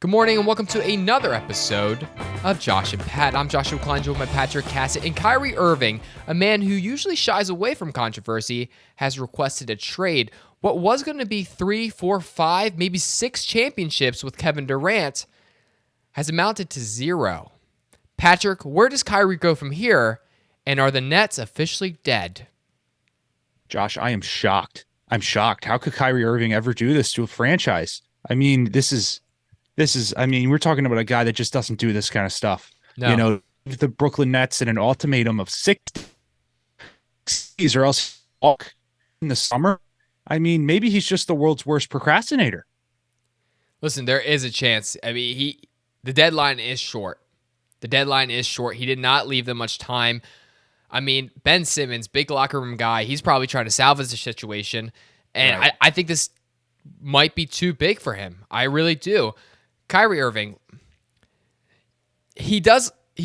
Good morning and welcome to another episode of Josh and Pat. I'm Joshua Klein, joined by Patrick Cassett, and Kyrie Irving, a man who usually shies away from controversy, has requested a trade. What was going to be 3, 4, 5, maybe 6 championships with Kevin Durant has amounted to 0. Patrick, where does Kyrie go from here, and are the Nets officially dead? Josh, I am shocked. I'm shocked. How could Kyrie Irving ever do this to a franchise? I mean, we're talking about a guy that just doesn't do this kind of stuff. No. You know, the Brooklyn Nets in an ultimatum of 6 days or else walk in the summer. I mean, maybe he's just the world's worst procrastinator. Listen, there is a chance. I mean, the deadline is short. He did not leave them much time. I mean, Ben Simmons, big locker room guy, he's probably trying to salvage the situation. And right. I think this might be too big for him. I really do. Kyrie Irving, he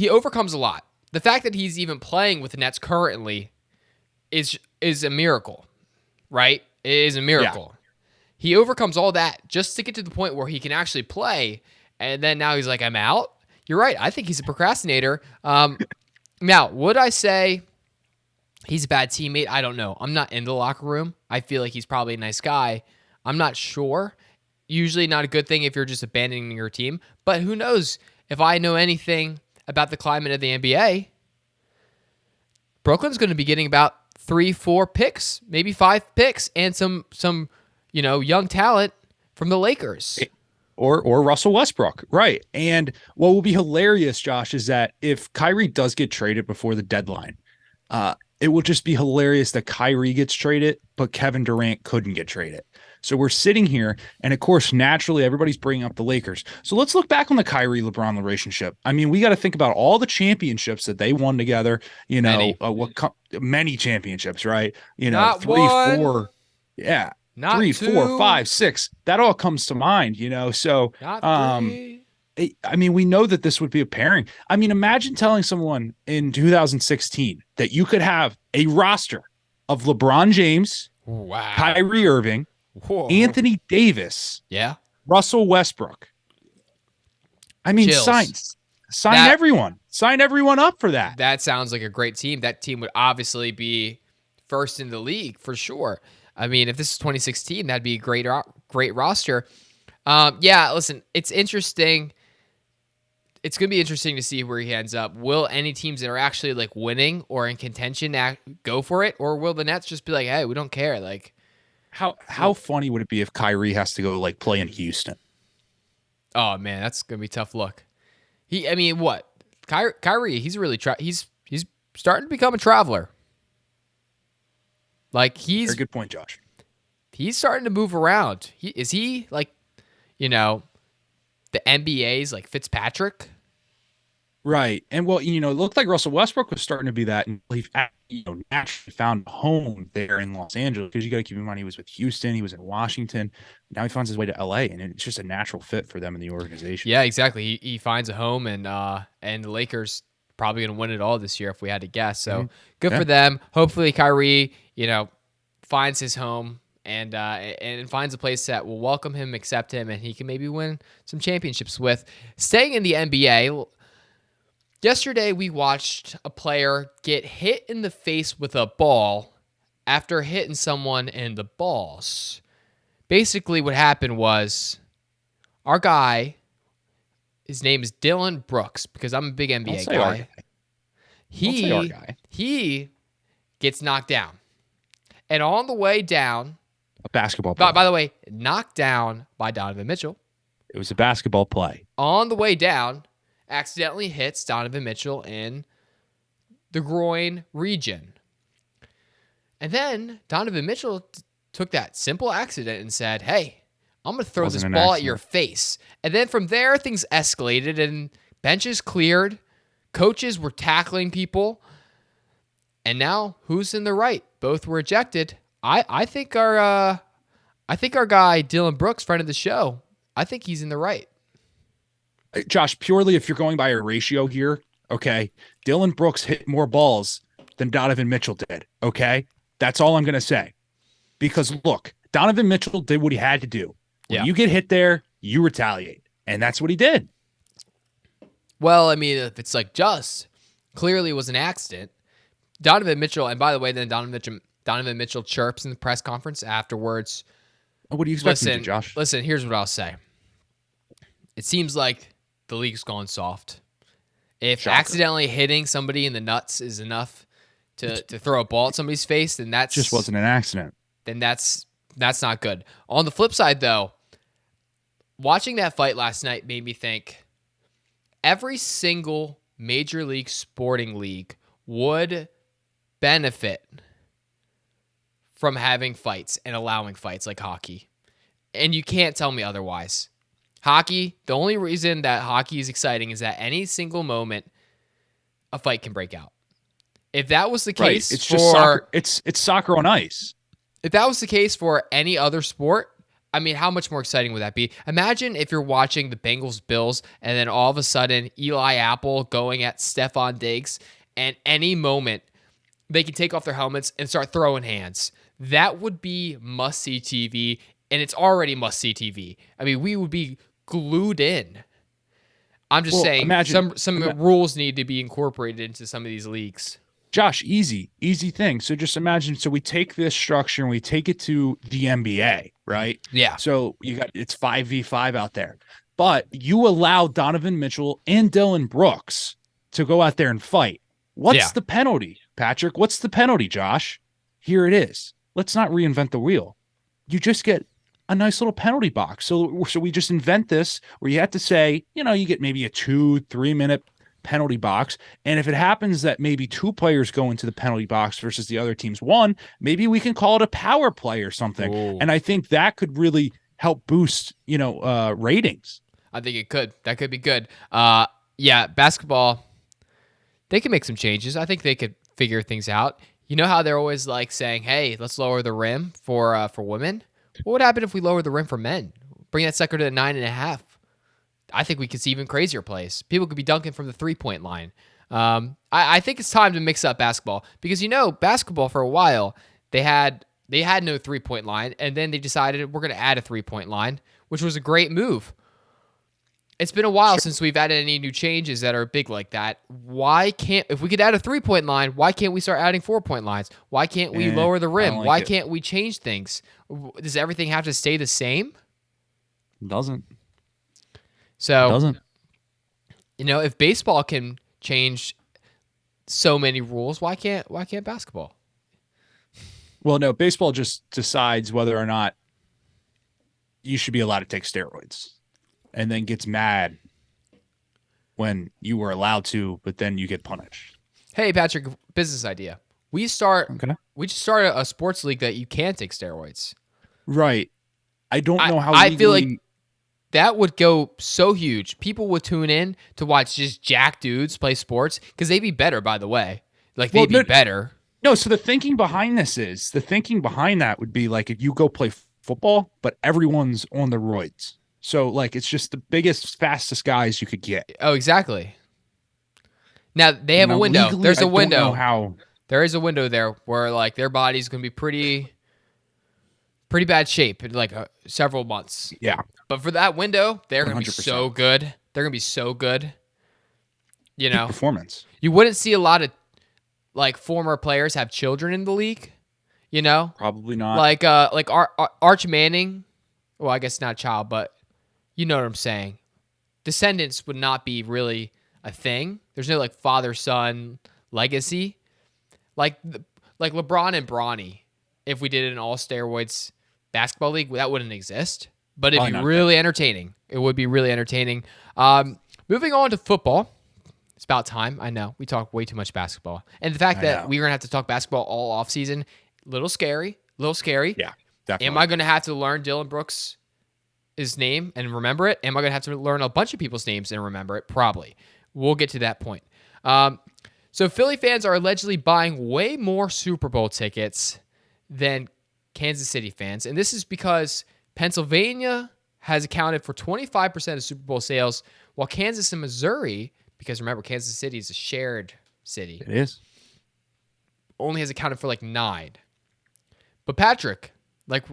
overcomes a lot. The fact that he's even playing with the Nets currently is a miracle, right? It is a miracle. Yeah. He overcomes all that just to get to the point where he can actually play, and then now he's like, I'm out. You're right. I think he's a procrastinator. Now, would I say he's a bad teammate? I don't know. I'm not in the locker room. I feel like he's probably a nice guy. I'm not sure. Usually not a good thing if you're just abandoning your team. But who knows? If I know anything about the climate of the NBA, Brooklyn's going to be getting about 3, 4 picks, maybe 5 picks, and some young talent from the Lakers. Or Russell Westbrook. Right. And what will be hilarious, Josh, is that if Kyrie does get traded before the deadline, it will just be hilarious that Kyrie gets traded, but Kevin Durant couldn't get traded. So we're sitting here, and of course, naturally, everybody's bringing up the Lakers. So let's look back on the Kyrie-LeBron relationship. I mean, we got to think about all the championships that they won together. You know, many championships, right? You know, Not 3, one. 4, yeah, Not 3, 2. 4, 5, 6. That all comes to mind. You know, so Not 3. I mean, we know that this would be a pairing. I mean, imagine telling someone in 2016 that you could have a roster of LeBron James, wow, Kyrie Irving, whoa, Anthony Davis, yeah, Russell Westbrook. I mean, Chills. sign everyone. Sign everyone up for that. That sounds like a great team. That team would obviously be first in the league for sure. I mean, if this is 2016, that'd be a great roster. Yeah, listen, it's interesting. It's going to be interesting to see where he ends up. Will any teams that are actually like winning or in contention go for it? Or will the Nets just be like, hey, we don't care? Like, how funny would it be if Kyrie has to go like play in Houston? Oh man, that's going to be a tough look. What? Kyrie, he's really he's starting to become a traveler. Like Very good point, Josh. He's starting to move around. Is he like, the NBA's like Fitzpatrick? Right. And well, it looked like Russell Westbrook was starting to be that, and he naturally found a home there in Los Angeles, because you got to keep in mind he was with Houston, he was in Washington. Now he finds his way to LA, and it's just a natural fit for them in the organization. Yeah, exactly. He finds a home, and the Lakers probably going to win it all this year if we had to guess. So good for them. Hopefully Kyrie, finds his home and finds a place that will welcome him, accept him, and he can maybe win some championships with. Staying in the NBA, yesterday we watched a player get hit in the face with a ball after hitting someone in the balls. Basically what happened was our guy, his name is Dillon Brooks, because I'm a big NBA guy. He gets knocked down. And on the way down, a basketball play. By the way, knocked down by Donovan Mitchell. It was a basketball play. On the way down, accidentally hits Donovan Mitchell in the groin region. And then Donovan Mitchell took that simple accident and said, hey, I'm going to throw this ball at your face. And then from there, things escalated and benches cleared. Coaches were tackling people. And now, who's in the right? Both were ejected. I think our guy Dillon Brooks, friend of the show, I think he's in the right. Josh, purely if you're going by a ratio here, okay, Dillon Brooks hit more balls than Donovan Mitchell did. Okay, that's all I'm gonna say. Because look, Donovan Mitchell did what he had to do. When you get hit there, you retaliate. And that's what he did. Well, I mean, if it's like clearly it was an accident. Donovan Mitchell, and by the way, then Donovan Mitchell chirps in the press conference afterwards. What do you expect him to do, Josh? Listen, here's what I'll say. It seems like the league's gone soft. If Shocker. accidentally hitting somebody in the nuts is enough to throw a ball at somebody's face, then that's Just wasn't an accident. Then that's not good. On the flip side, though, watching that fight last night made me think every single major league sporting league would benefit from having fights and allowing fights like hockey. And you can't tell me otherwise. Hockey, the only reason that hockey is exciting is that any single moment a fight can break out. If that was the case it's just soccer. It's soccer on ice. If that was the case for any other sport, I mean, how much more exciting would that be? Imagine if you're watching the Bengals-Bills and then all of a sudden Eli Apple going at Stephon Diggs, and any moment they can take off their helmets and start throwing hands. That would be must-see TV, and it's already must-see TV. I mean, we would be glued in. I'm just saying some rules need to be incorporated into some of these leagues. Josh, easy thing. So just imagine, so we take this structure and we take it to the NBA, right? Yeah. So it's 5v5 out there, but you allow Donovan Mitchell and Dylan Brooks to go out there and fight. What's the penalty, Patrick? What's the penalty, Josh? Here it is. Let's not reinvent the wheel. You just get a nice little penalty box. So we just invent this where you have to say, you get maybe a 2-3 minute penalty box. And if it happens that maybe 2 players go into the penalty box versus the other team's 1, maybe we can call it a power play or something. Ooh. And I think that could really help boost, ratings. I think it could. That could be good. Basketball, they can make some changes. I think they could figure things out. You know how they're always like saying, hey, let's lower the rim for women? What would happen if we lower the rim for men? Bring that sucker to 9.5. I think we could see even crazier plays. People could be dunking from the 3-point line. I think it's time to mix up basketball because, basketball for a while, they had no 3-point line, and then they decided we're going to add a 3-point line, which was a great move. It's been a while since we've added any new changes that are big like that. If we could add a 3-point line, why can't we start adding 4-point lines? Why can't we lower the rim? Why can't we change things? Does everything have to stay the same? It doesn't. So, it doesn't. If baseball can change so many rules, why can't basketball? Well, no, baseball just decides whether or not you should be allowed to take steroids, and then gets mad when you were allowed to, but then you get punished. Hey, Patrick, business idea. We just started a sports league that you can take steroids. Right. I don't know how I feel like that would go so huge. People would tune in to watch just jack dudes play sports because they'd be better, by the way. They'd be better. No, so the thinking behind that would be like if you go play football, but everyone's on the roids. So, it's just the biggest, fastest guys you could get. Oh, exactly. Now, they have a window. Legally, There's a window. I don't know how. There is a window there where, their body's going to be pretty bad shape in, several months. Yeah. But for that window, they're going to be so good. They're going to be so good. Peak performance. You wouldn't see a lot of, former players have children in the league, Probably not. Like Arch Manning. Well, I guess not a child, but you know what I'm saying. Descendants would not be really a thing. There's no father-son legacy. Like LeBron and Bronny, if we did an all-steroids basketball league, that wouldn't exist. But it'd be really entertaining. It would be really entertaining. Moving on to football. It's about time. I know. We talk way too much basketball. And the fact that we're going to have to talk basketball all offseason, a little scary. Yeah, definitely. Am I going to have to learn Dylan Brooks' name and remember it? Am I going to have to learn a bunch of people's names and remember it? Probably. We'll get to that point. So Philly fans are allegedly buying way more Super Bowl tickets than Kansas City fans. And this is because Pennsylvania has accounted for 25% of Super Bowl sales, while Kansas and Missouri, because remember, Kansas City is a shared city. It is. Only has accounted for 9. But Patrick, like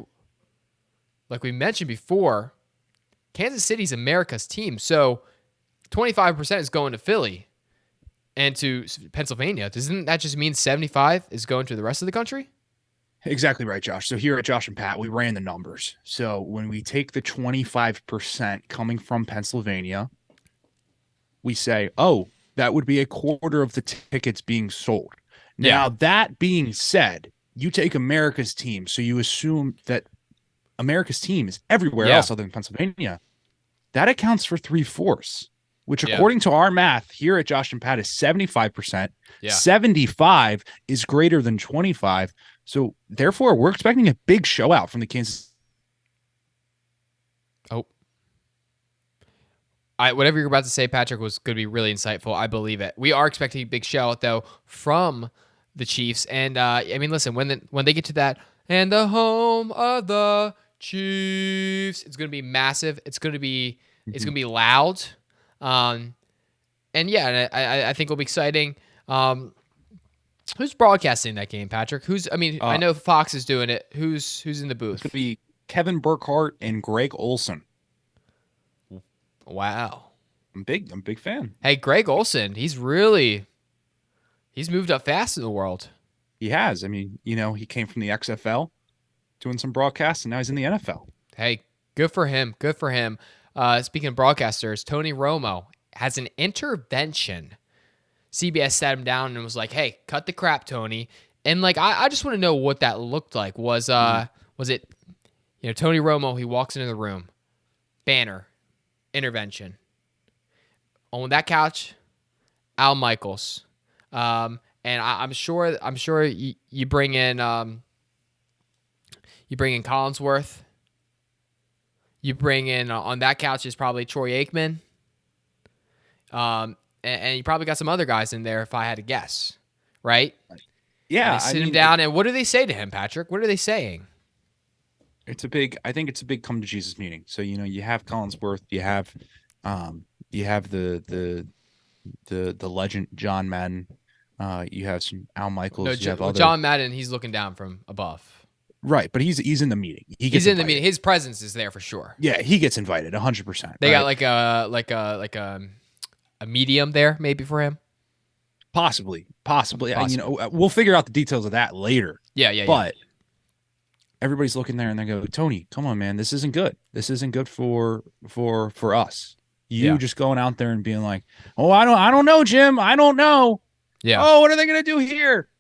we mentioned before, Kansas City's America's team. So 25% is going to Philly and to Pennsylvania. Doesn't that just mean 75 is going to the rest of the country? Exactly right, Josh. So here at Josh and Pat, we ran the numbers. So when we take the 25% coming from Pennsylvania, we say, oh, that would be a quarter of the tickets being sold. Now, that being said, you take America's team, so you assume that America's team is everywhere else other than Pennsylvania. That accounts for 3/4, which according to our math here at Josh and Pat is 75%. 75 is greater than 25. So therefore, we're expecting a big show out from the Kansas. Oh. Whatever you're about to say, Patrick, was going to be really insightful. I believe it. We are expecting a big show out, though, from the Chiefs. And, I mean, listen, when they get to that, and the home of the Chiefs, it's going to be massive. It's going to be loud. And yeah, I think it'll be exciting. Who's broadcasting that game, Patrick? I know Fox is doing it. Who's in the booth? It's going to be Kevin Burkhardt and Greg Olson. Wow. I'm a big fan. Hey, Greg Olson, he's moved up fast in the world. He has. I mean, he came from the XFL doing some broadcasts, and now he's in the NFL. Hey, good for him. Good for him. Speaking of broadcasters, Tony Romo has an intervention. CBS sat him down and was like, hey, cut the crap, Tony. And I just want to know what that looked like. Was it, Tony Romo, he walks into the room, banner, intervention. On that couch, Al Michaels. And I'm sure you bring in Collinsworth. You bring in on that couch is probably Troy Aikman. And you probably got some other guys in there if I had to guess, right? Yeah, and they sit him down, and what do they say to him, Patrick? What are they saying? I think it's a big come to Jesus meeting. So you have Collinsworth, you have the legend John Madden, you have some Al Michaels. No, John Madden, he's looking down from above. Right, but he's in the meeting. He's in the meeting. His presence is there for sure. Yeah, he gets invited 100%. They got a medium there maybe for him. Possibly. We'll figure out the details of that later. Yeah. But everybody's looking there and they go, Tony, come on, man, this isn't good. This isn't good for us. You just going out there and being like, oh, I don't know, Jim. I don't know. Yeah. Oh, what are they gonna do here?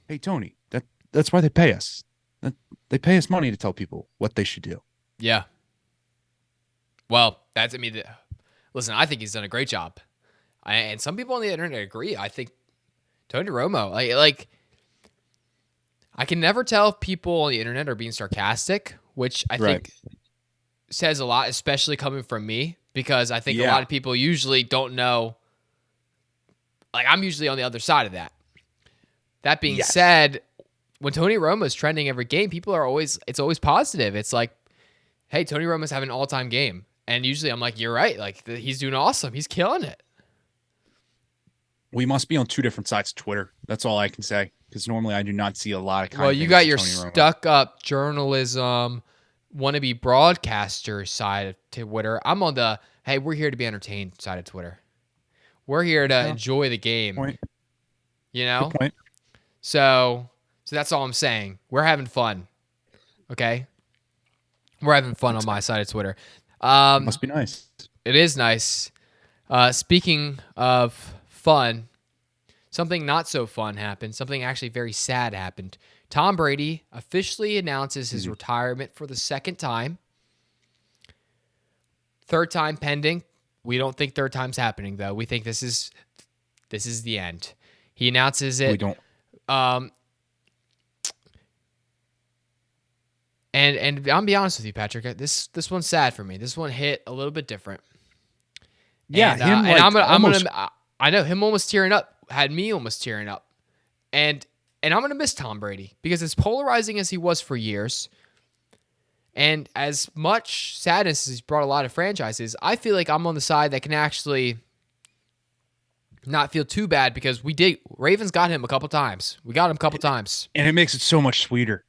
Hey, Tony, that's why they pay us. They pay us money to tell people what they should do. Yeah. Well, listen, I think he's done a great job. And some people on the internet agree. I think Tony Romo, I can never tell if people on the internet are being sarcastic, which I think says a lot, especially coming from me, because I think a lot of people usually don't know. I'm usually on the other side of that. That being said, when Tony Romo is trending every game, it's always positive. It's like, hey, Tony Romo's having an all-time game. And usually I'm like, you're right. He's doing awesome. He's killing it. We must be on two different sides of Twitter. That's all I can say. Because normally I do not see a lot of Well, you got your stuck-up journalism, wannabe broadcaster side of Twitter. I'm on the, hey, we're here to be entertained side of Twitter. We're here to enjoy the game. Point. Good point. So that's all I'm saying. We're having fun. Okay? We're having fun on my side of Twitter. Must be nice. It is nice. Speaking of fun, something not so fun happened. Something actually very sad happened. Tom Brady officially announces his retirement for the second time. Third time pending. We don't think third time's happening, though. We think this is the end. He announces it. We don't. And I'm gonna be honest with you, Patrick. This one's sad for me. This one hit a little bit different. Yeah, I know him almost tearing up. Had me almost tearing up. And I'm gonna miss Tom Brady because as polarizing as he was for years, and as much sadness as he's brought a lot of franchises, I feel like I'm on the side that can actually not feel too bad because Ravens got him a couple times. We got him a couple times. And it makes it so much sweeter.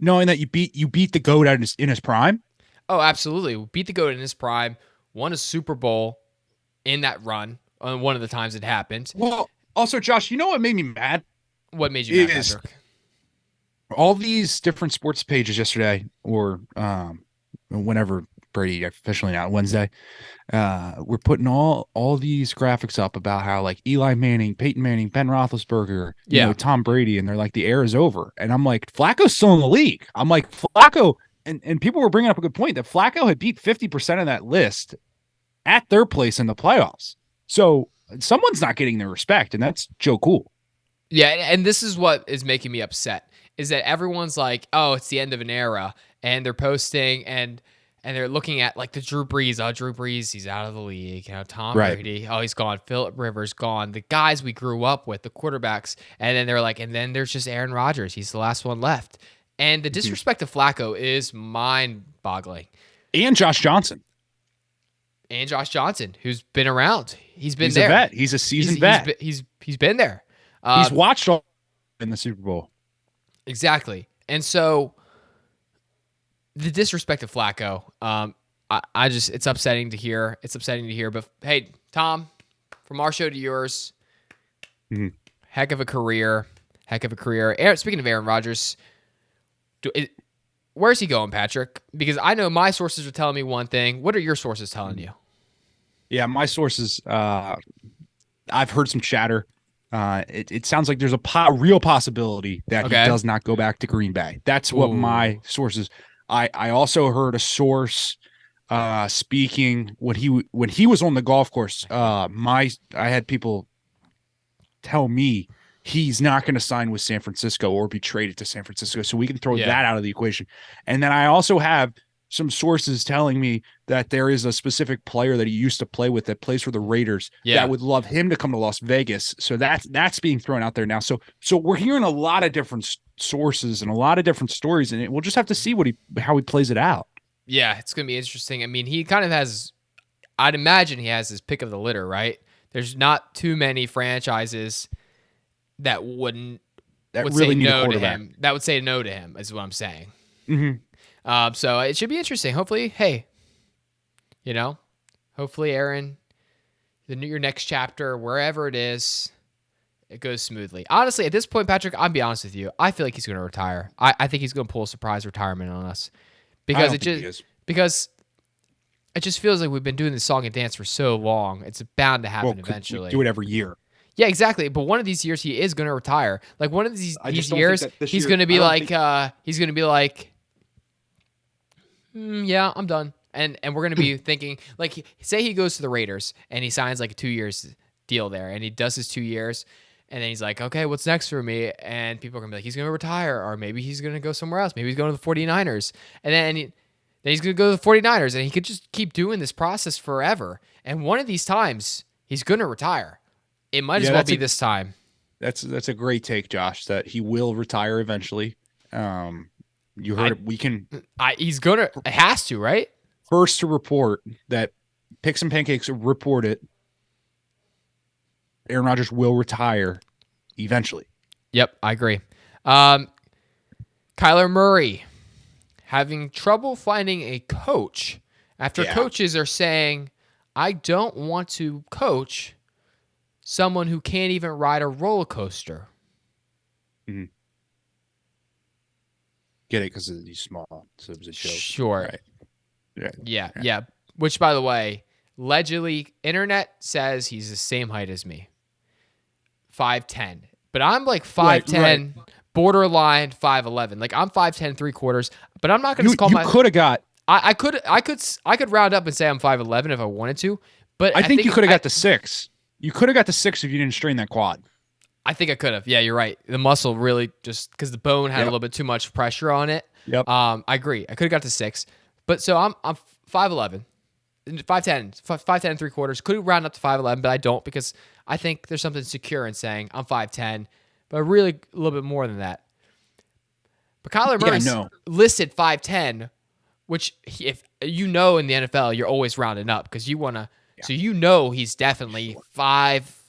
Knowing that you beat the GOAT in his prime. Oh, absolutely. Beat the GOAT in his prime, won a Super Bowl in that run on one of the times it happened. Well, also, Josh, you know what made me mad What made you mad, is Patrick? all these different sports pages yesterday, or whenever Brady officially out Wednesday, we're putting all these graphics up about how like Eli Manning, Peyton Manning, Ben Roethlisberger, Yeah. Tom Brady, and they're like the era is over. And I'm like, Flacco's still in the league. I'm like, Flacco, and people were bringing up a good point that Flacco had beat 50% of that list at their place in the playoffs. So someone's not getting their respect, and that's Joe Cool. Yeah, and this is what is making me upset is that everyone's like, "Oh, it's the end of an era," and they're posting and they're looking at like the Drew Brees. Oh, Drew Brees, he's out of the league. Tom Right. Brady, oh, he's gone. Phillip Rivers gone. The guys we grew up with, the quarterbacks, and then they're like, and then there's just Aaron Rodgers. He's the last one left. And the disrespect to Flacco is mind-boggling. And Josh Johnson. And Josh Johnson, who's been around, he's been He's there. a vet. He's a seasoned vet. He's been there. He's watched all in the Super Bowl. Exactly. And so the disrespect to Flacco, I just, it's upsetting to hear. It's upsetting to hear. But hey, Tom, from our show to yours, heck of a career. Heck of a career. Speaking of Aaron Rodgers, where's he going, Patrick? Because I know my sources are telling me one thing. What are your sources telling you? Yeah, my sources, I've heard some chatter. It sounds like there's a real possibility that he does not go back to Green Bay. That's what my sources. I also heard a source speaking when he was on the golf course. I had people tell me he's not going to sign with San Francisco or be traded to San Francisco, so we can throw that out of the equation. And then I also have some sources telling me that there is a specific player that he used to play with that plays for the Raiders that would love him to come to Las Vegas. So that's being thrown out there now. So we're hearing a lot of different sources and a lot of different stories, and we'll just have to see how he plays it out. Yeah, it's going to be interesting. I mean, he kind of has, I'd imagine he has his pick of the litter, right? There's not too many franchises that would really say need no a to quarterback. him. That would say no to him, is what I'm saying. Mm-hmm. So it should be interesting. Hopefully, hey, hopefully Aaron, your next chapter, wherever it is, it goes smoothly. Honestly, at this point, Patrick, I'll be honest with you. I feel like he's going to retire. I think he's going to pull a surprise retirement on us because it just feels like we've been doing this song and dance for so long. It's bound to happen eventually. We do it every year. Yeah, exactly. But one of these years, he is going to retire. Like one of these years, he's going to be like, yeah, I'm done. And we're going to be thinking, like, say he goes to the Raiders and he signs like a 2 years deal there and he does his 2 years. And then he's like, okay, what's next for me? And people are going to be like, he's going to retire, or maybe he's going to go somewhere else. Maybe he's going to the 49ers. And then he's going to go to the 49ers, and he could just keep doing this process forever. And one of these times, he's going to retire. It might as well be this time. That's a great take, Josh, that he will retire eventually. You heard it. We can. He's going to, it has to, right? First to report that Picks and Pancakes report it. Aaron Rodgers will retire eventually. Yep, I agree. Kyler Murray having trouble finding a coach after coaches are saying, I don't want to coach someone who can't even ride a roller coaster. Mm-hmm. Get it because he's small. So it was a joke. Sure. Right. Yeah. Which, by the way, allegedly, internet says he's the same height as me. 5'10". But I'm like 5'10", borderline 5'11". Like I'm 5'10", 3/4. But I'm not going to call my. You could have got. I could round up and say I'm 5'11" if I wanted to. But I think you could have got to 6. You could have got to 6 if you didn't strain that quad. I think I could have. Yeah, you're right. The muscle really just because the bone had a little bit too much pressure on it. Yep. I agree. I could have got to 6. But so I'm 5'11". 5'10", 3/4. Could round up to 5'11", but I don't because I think there's something secure in saying I'm 5'10", but really a little bit more than that. But Kyler Murray's listed 5'10", which if you know in the NFL, you're always rounding up because you want to. Yeah. So he's definitely 5.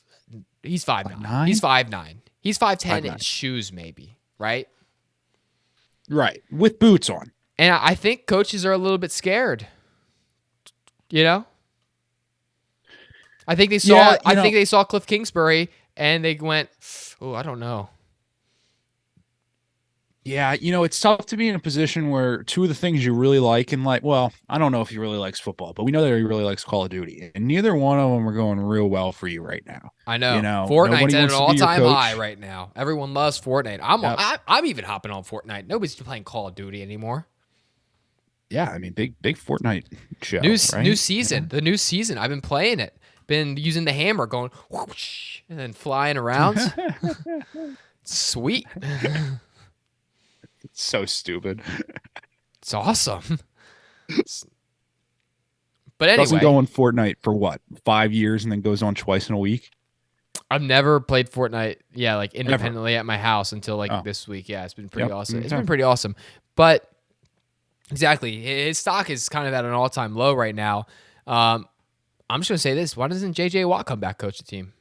He's 5'9". He's 5'9". He's 5'10" in shoes, maybe, right? Right, with boots on. And I think coaches are a little bit scared. You know, I think they saw. Yeah, I think they saw Cliff Kingsbury, and they went, "Oh, I don't know." yeah, it's tough to be in a position where two of the things you really like and like, well, I don't know if he really likes football, but we know that he really likes Call of Duty, and neither one of them are going real well for you right now. I know Fortnite's Nobody at an wants to be your all-time high coach. right now. Everyone loves Fortnite. Yep. I'm even hopping on Fortnite. Nobody's playing Call of Duty anymore. Yeah, I mean, big Fortnite show, New right? season. The new season. I've been playing it. Been using the hammer, going whoosh, and then flying around. Sweet. It's so stupid. It's awesome. But Doesn't anyway, go on Fortnite for what, 5 years, and then goes on twice in a week. I've never played Fortnite, like Never. independently at my house until Oh. this week. Yeah, it's been pretty Yep. awesome. It's Okay. been pretty awesome. But exactly, his stock is kind of at an all-time low right now. I'm just gonna say this: why doesn't JJ Watt come back coach the team?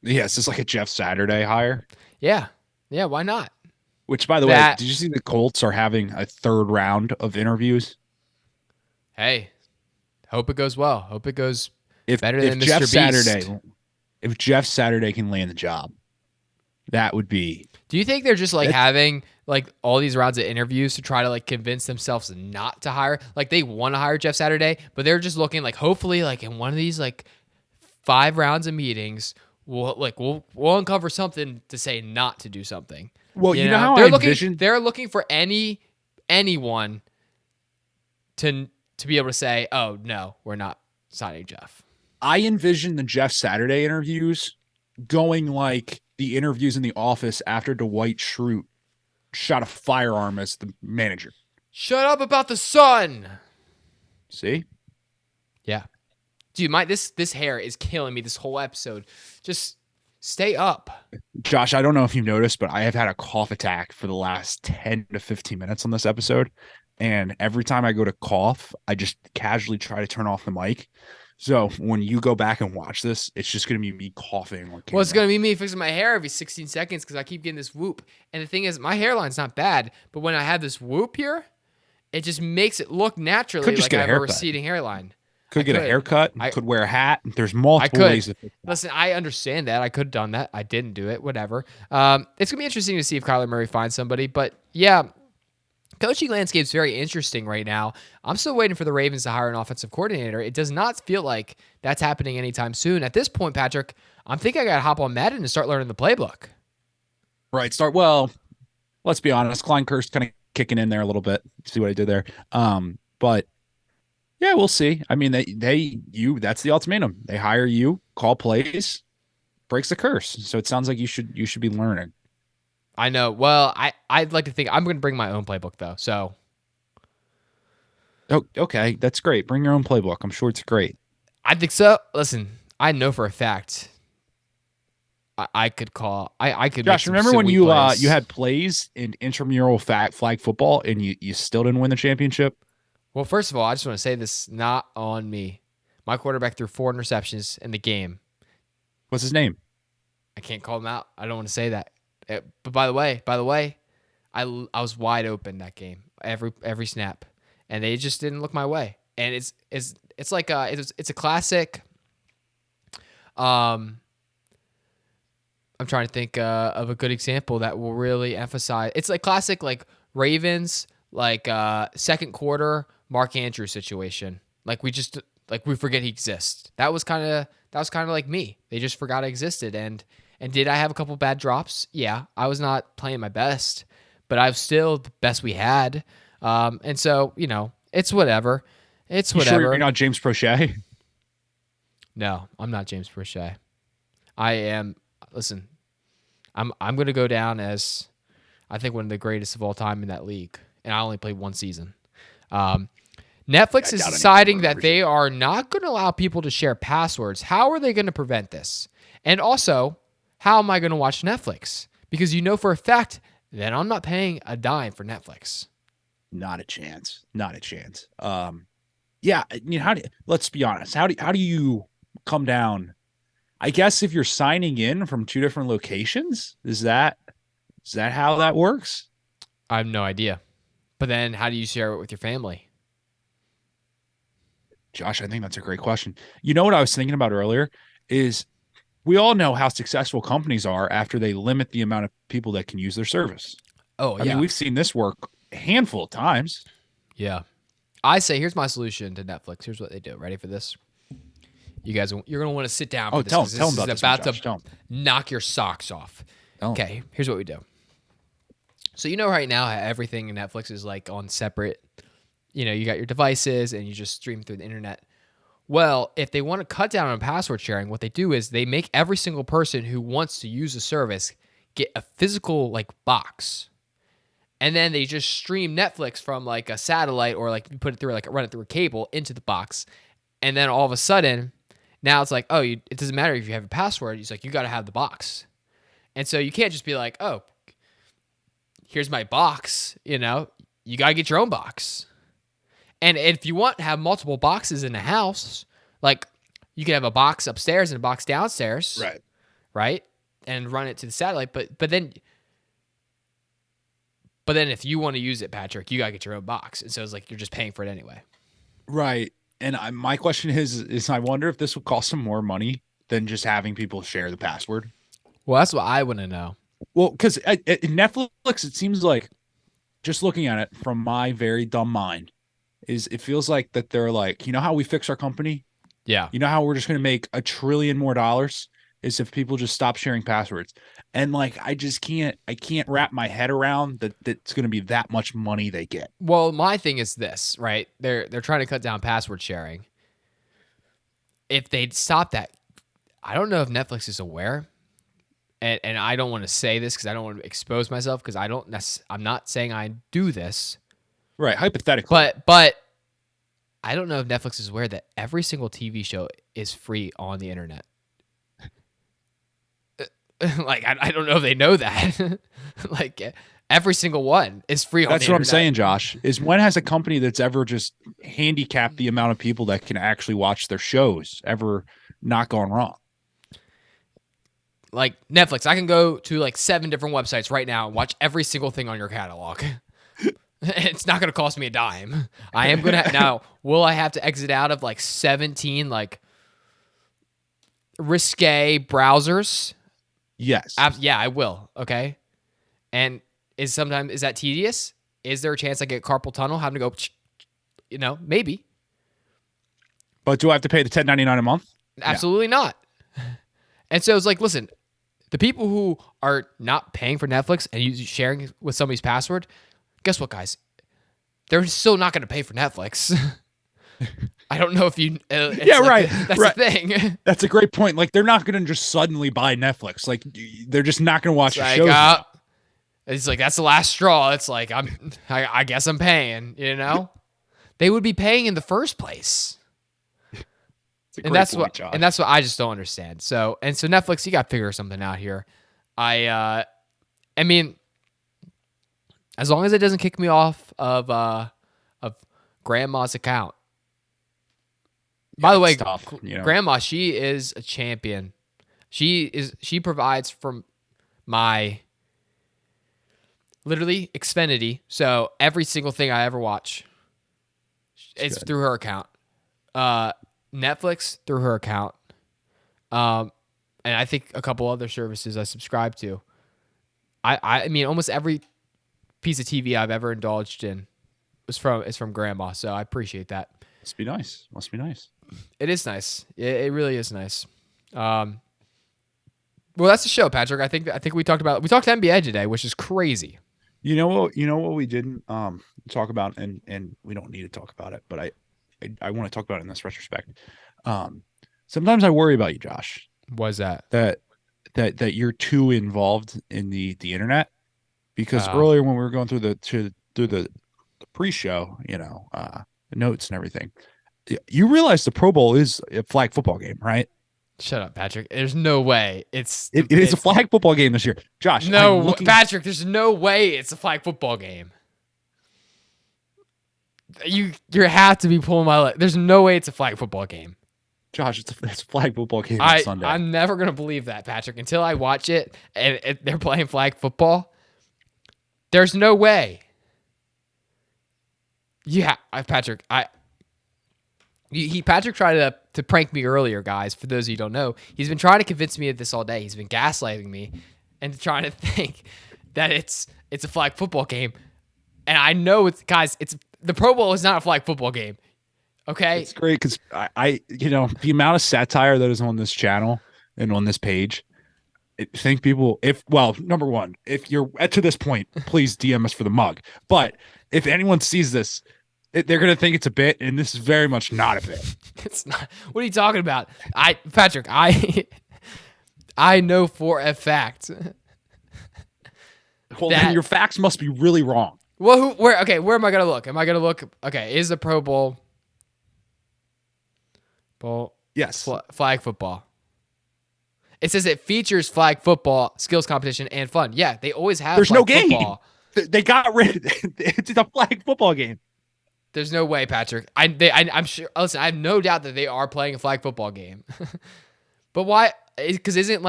Yeah, it's just like a Jeff Saturday hire. Yeah, why not? Which, by the way, did you see the Colts are having a third round of interviews? Hey, hope it goes well. Hope it goes better than Jeff Mr. Beast. Saturday, if Jeff Saturday can land the job, that would be. Do you think they're just having all these rounds of interviews to try to convince themselves not to hire? They want to hire Jeff Saturday, but they're just looking hopefully in one of these 5 rounds of meetings, we'll uncover something to say not to do something. Well, you know how they're I looking. envisioned. They're looking for anyone to be able to say, "Oh no, we're not signing Jeff." I envision the Jeff Saturday interviews going like the interviews in The Office after Dwight Schrute shot a firearm as the manager. Shut up about the sun. See? Yeah. Dude, this hair is killing me this whole episode. Just stay up. Josh, I don't know if you've noticed, but I have had a cough attack for the last 10 to 15 minutes on this episode. And every time I go to cough, I just casually try to turn off the mic. So when you go back and watch this, it's just going to be me coughing. Well, it's going to be me fixing my hair every 16 seconds because I keep getting this whoop. And the thing is, my hairline's not bad, but when I have this whoop here, it just makes it look naturally like I have a receding hairline. Could get a haircut. Could wear a hat. There's multiple ways to fix that. Listen, I understand that. I could have done that. I didn't do it. Whatever. It's going to be interesting to see if Kyler Murray finds somebody. But yeah, coaching landscape's very interesting right now. I'm still waiting for the Ravens to hire an offensive coordinator. It does not feel like that's happening anytime soon. At this point, Patrick, I'm thinking I got to hop on Madden and start learning the playbook. Right. Well, let's be honest. Klein Kurt's kind of kicking in there a little bit. See what I did there. But yeah, we'll see. I mean, that's the ultimatum. They hire you, call plays, breaks the curse. So it sounds like you should be learning. I know. Well, I'd like to think I'm going to bring my own playbook though. So. Oh, okay. That's great. Bring your own playbook. I'm sure it's great. I think so. Listen, I know for a fact I could call. I could. Josh, remember when you had plays in intramural flag football and you still didn't win the championship? Well, first of all, I just want to say this not on me. My quarterback threw 4 interceptions in the game. What's his name? I can't call him out. I don't want to say that. But by the way, I was wide open that game every snap, and they just didn't look my way. And it's like it's a classic. I'm trying to think of a good example that will really emphasize. It's like classic Ravens second quarter Mark Andrews situation. We forget he exists. That was kind of like me. They just forgot I existed. And did I have a couple bad drops? Yeah, I was not playing my best, but I was still the best we had. And so it's whatever. It's whatever. You sure you're not James Prochet? No, I'm not James Prochet. I am. Listen, I'm going to go down as I think one of the greatest of all time in that league, and I only played 1 season. Netflix is deciding that they are not going to allow people to share passwords. How are they going to prevent this? And also, how am I going to watch Netflix? Because for a fact that I'm not paying a dime for Netflix. Not a chance. Not a chance. Yeah. Let's be honest. How do you come down? I guess if you're signing in from 2 different locations, is that how that works? I have no idea. But then how do you share it with your family? Josh, I think that's a great question. You know what I was thinking about earlier is we all know how successful companies are after they limit the amount of people that can use their service. Oh, I mean, yeah. we've seen this work a handful of times. Yeah. I say, here's my solution to Netflix. Here's what they do. Ready for this? You guys, you're going to want to sit down for Oh, this. tell 'Cause them this about is this one, about Josh. to Tell them. knock your socks off. Tell 'em. Okay, here's what we do. So you know right now everything in Netflix is like on separate, you got your devices and you just stream through the internet. Well, if they want to cut down on password sharing, what they do is they make every single person who wants to use the service get a physical like box. And then they just stream Netflix from like a satellite or like you put it through like run it through a cable into the box. And then all of a sudden, now it's like, oh, it doesn't matter if you have a password. It's like, you got to have the box. And so you can't just be like, oh, here's my box. You got to get your own box. And if you want to have multiple boxes in the house, like you can have a box upstairs and a box downstairs. Right. And run it to the satellite. But then if you want to use it, Patrick, you got to get your own box. And so it's like you're just paying for it anyway. Right. And my question is I wonder if this would cost them more money than just having people share the password. Well, that's what I want to know. Well, because at Netflix, it seems like, just looking at it from my very dumb mind, it feels like that they're like, you know how we fix our company? Yeah. You know how we're just going to make $1 trillion more is if people just stop sharing passwords. And like, I can't wrap my head around that it's going to be that much money they get. Well, my thing is this, right? They're trying to cut down password sharing. If they'd stop that, I don't know if Netflix is aware. And I don't want to say this because I don't want to expose myself because I'm not saying I do this. Right. Hypothetically. But I don't know if Netflix is aware that every single TV show is free on the internet. Like, I don't know if they know that. Like, every single one is free on the internet. That's what I'm saying, Josh, is when has a company that's ever just handicapped the amount of people that can actually watch their shows ever not gone wrong? Like Netflix, I can go to like 7 different websites right now and watch every single thing on your catalog. It's not going to cost me a dime. I am going to now. Will I have to exit out of like 17 like risque browsers? Yes. Yeah, I will. Okay. And is that tedious? Is there a chance I get carpal tunnel having to go? Maybe. But do I have to pay the $10.99 a month? Absolutely not. And so it's like, listen, the people who are not paying for Netflix and sharing with somebody's password, guess what, guys? They're still not going to pay for Netflix. I don't know if you. Right. That's the thing. That's a great point. Like, they're not going to just suddenly buy Netflix. Like, they're just not going to watch your shows. It's like that's the last straw. It's like I guess I'm paying. They would be paying in the first place. That's what I just don't understand. So Netflix, you got to figure something out here. I mean, as long as it doesn't kick me off of grandma's account. By the way, tough, grandma, she is a champion. She provides from my literally Xfinity. So every single thing I ever watch is through her account. Netflix through her account, and I think a couple other services I subscribe to. I mean, almost every piece of TV I've ever indulged in is from grandma, so I appreciate that. Must be nice. It is nice. It really is nice. Well, that's the show, Patrick. I think we talked NBA today, which is crazy. You know what we didn't talk about, and we don't need to talk about it, but I want to talk about it in this retrospect. Sometimes I worry about you, Josh. What's that? That you're too involved in the internet, because earlier when we were going through the pre-show, the notes and everything, you realize the Pro Bowl is a flag football game, right? Shut up, Patrick. There's no way it is a flag football game this year, Josh. No, Patrick. There's no way it's a flag football game. You have to be pulling my leg. There's no way it's a flag football game. Josh, it's a flag football game on Sunday. I'm never going to believe that, Patrick, until I watch it and they're playing flag football. There's no way. Yeah, Patrick. Patrick tried to prank me earlier, guys. For those of you who don't know, he's been trying to convince me of this all day. He's been gaslighting me and trying to think that it's a flag football game. And I know it's the Pro Bowl is not a flag football game. Okay, It's great because the amount of satire that is on this channel and on this page. I think people, number one, if you're to this point, please DM us for the mug. But if anyone sees this, they're going to think it's a bit, and this is very much not a bit. It's not. What are you talking about? Patrick, I know for a fact. Well, then your facts must be really wrong. Well, where am I going to look? Am I going to look? Okay, is the Pro Bowl Yes. Flag football? It says it features flag football, skills competition, and fun. Yeah, they always have. There's no game. Football. They got rid of it. It's a flag football game. There's no way, Patrick. I'm sure. Listen, I have no doubt that they are playing a flag football game. But why? Because isn't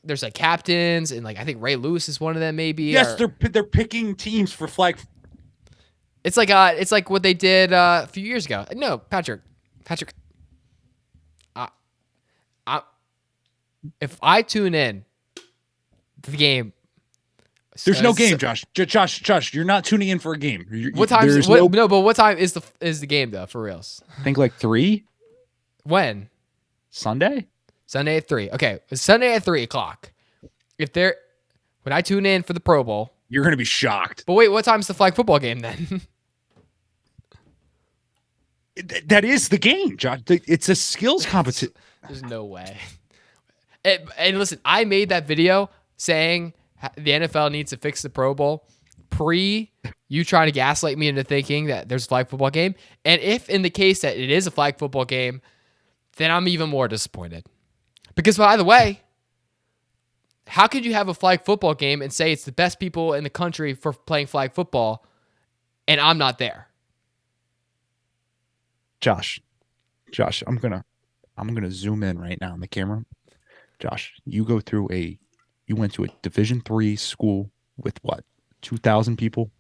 there's like captains and I think Ray Lewis is one of them maybe. Yes, they're picking teams for flag. It's like what they did a few years ago. No, Patrick. If I tune in to the game, there's no game, Josh. Josh, you're not tuning in for a game. What time? But what time is the game though? For reals? I think 3. When? Sunday at 3. Okay, it's Sunday at 3:00. When I tune in for the Pro Bowl, you're gonna be shocked. But wait, what time's the flag football game then? That is the game, Josh. It's a skills competition. There's no way. And listen, I made that video saying the NFL needs to fix the Pro Bowl pre you trying to gaslight me into thinking that there's a flag football game. And if in the case that it is a flag football game, then I'm even more disappointed. Because by the way, how could you have a flag football game and say it's the best people in the country for playing flag football and I'm not there? Josh, I'm gonna zoom in right now on the camera. Josh, you went to a Division III school with what, 2,000 people?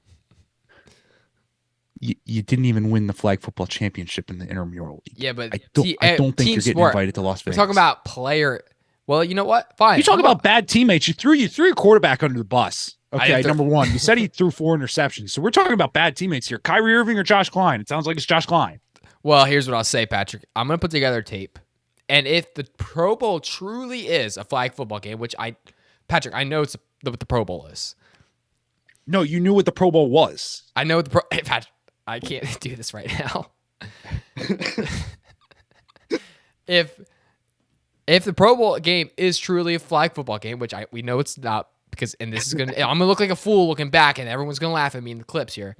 You didn't even win the flag football championship in the intramural league. Yeah, but I don't think you're getting invited to Las Vegas. We're talking about player. Well, you know what? Fine. You talk about bad teammates. You threw your quarterback under the bus. Okay, number one. You said he threw 4 interceptions. So we're talking about bad teammates here. Kyrie Irving or Josh Klein? It sounds like it's Josh Klein. Well, here's what I'll say, Patrick. I'm going to put together a tape. And if the Pro Bowl truly is a flag football game, which Patrick, I know it's what the Pro Bowl is. No, you knew what the Pro Bowl was. I know what Patrick, I can't do this right now. If the Pro Bowl game is truly a flag football game, which we know it's not, I'm gonna look like a fool looking back, and everyone's gonna laugh at me in the clips here.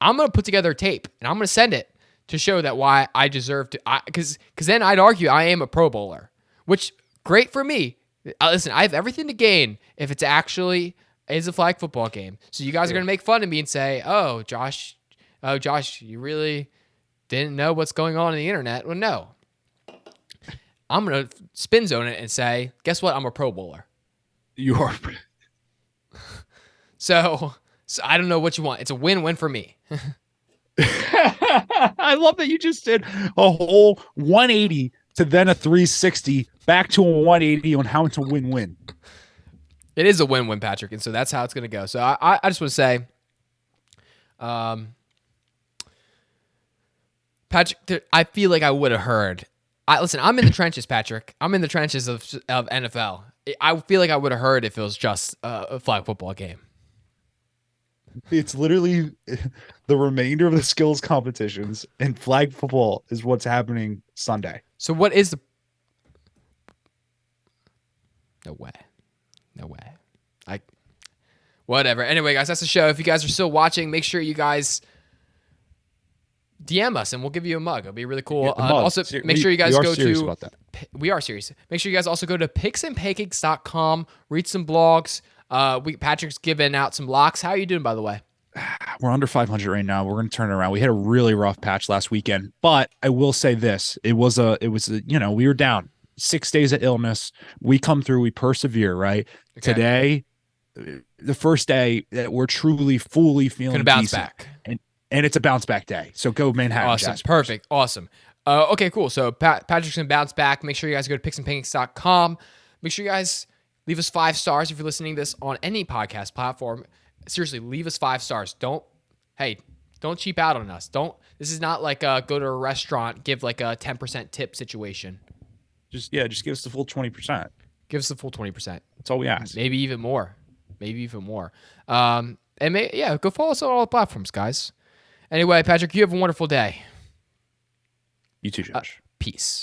I'm gonna put together a tape, and I'm gonna send it to show that why I deserve to, because then I'd argue I am a Pro Bowler, which great for me. Listen, I have everything to gain if it's actually is a flag football game. So you guys are gonna make fun of me and say, "Oh, Josh, you really didn't know what's going on the internet." Well, no, I'm gonna spin zone it and say, "Guess what? I'm a Pro Bowler." You are. So I don't know what you want. It's a win-win for me. I love that you just did a whole 180 to then a 360 back to a 180 on how it's a win-win. It is a win-win, Patrick, and so that's how it's going to go. So I just want to say, Patrick, I feel like I would have heard. Listen, I'm in the trenches, Patrick. I'm in the trenches of NFL. I feel like I would have heard if it was just a flag football game. It's literally the remainder of the skills competitions, and flag football is what's happening Sunday. So what is the... No way. Whatever. Anyway, guys, that's the show. If you guys are still watching, make sure you guys DM us, and we'll give you a mug. It'll be really cool. Also, make sure you guys go to... About that. We are serious. Make sure you guys also go to picksandpancakes.com, read some blogs. Patrick's giving out some locks. How are you doing, by the way? We're under 500 right now. We're going to turn it around. We had a really rough patch last weekend, but I will say this: it was we were down 6 days of illness. We come through. We persevere. Right. Okay. Today, the first day that we're truly fully feeling gonna bounce back. And And it's a bounce back day. So go Manhattan. Awesome. Jaspers. Perfect. Awesome. Okay, cool. So Patrick's going to bounce back. Make sure you guys go to picksandpancakes.com. Make sure you guys leave us 5 stars if you're listening to this on any podcast platform. Seriously, leave us 5 stars. Don't cheap out on us. This is not like go to a restaurant, give like a 10% tip situation. Just give us the full 20%. Give us the full 20%. That's all we ask. Maybe even more. Go follow us on all the platforms, guys. Anyway, Patrick, you have a wonderful day. You too, Josh. Peace.